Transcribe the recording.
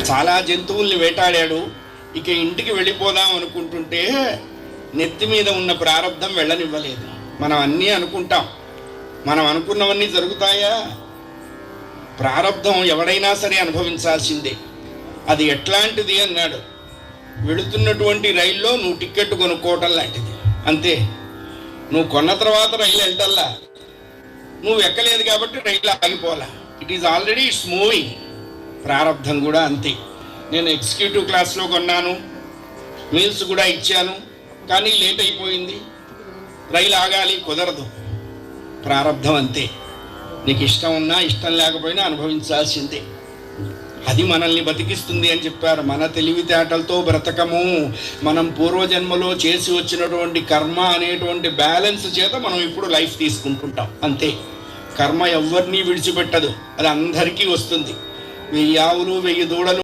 చాలా జంతువుల్ని వేటాడాడు. ఇక ఇంటికి వెళ్ళిపోదాం అనుకుంటుంటే నెత్తి మీద ఉన్న ప్రారంధం వెళ్ళనివ్వలేదు. మనం అన్నీ అనుకుంటాం, మనం అనుకున్నవన్నీ జరుగుతాయా? ప్రారంధం ఎవడైనా సరే అనుభవించాల్సిందే. అది ఎట్లాంటిది అన్నాడు, వెళుతున్నటువంటి రైల్లో నువ్వు టికెట్ కొనుక్కోవటం లాంటిది. అంతే, నువ్వు కొన్న తర్వాత రైలు వెళ్తల్లా, నువ్వు ఎక్కలేదు కాబట్టి రైలు ఆగిపోలా. It is already it's moving. ప్రారంధం కూడా అంతే. నేను ఎగ్జిక్యూటివ్ క్లాస్లో కొన్నాను, మీల్స్ కూడా ఇచ్చాను, కానీ లేట్ అయిపోయింది, రైలు ఆగాలి, కుదరదు. ప్రారంధం అంతే. నీకు ఇష్టం ఉన్నా ఇష్టం లేకపోయినా అనుభవించాల్సిందే. అది మనల్ని బతికిస్తుంది అని చెప్పారు. మన తెలివితేటలతో బ్రతకము, మనం పూర్వజన్మలో చేసి వచ్చినటువంటి కర్మ అనేటువంటి బ్యాలెన్స్ చేత మనం ఇప్పుడు లైఫ్ తీసుకుంటుంటాం. అంతే. కర్మ ఎవరిని విడిచిపెట్టదు, అది అందరికీ వస్తుంది. 1000 ఆవులు 1000 దూడలు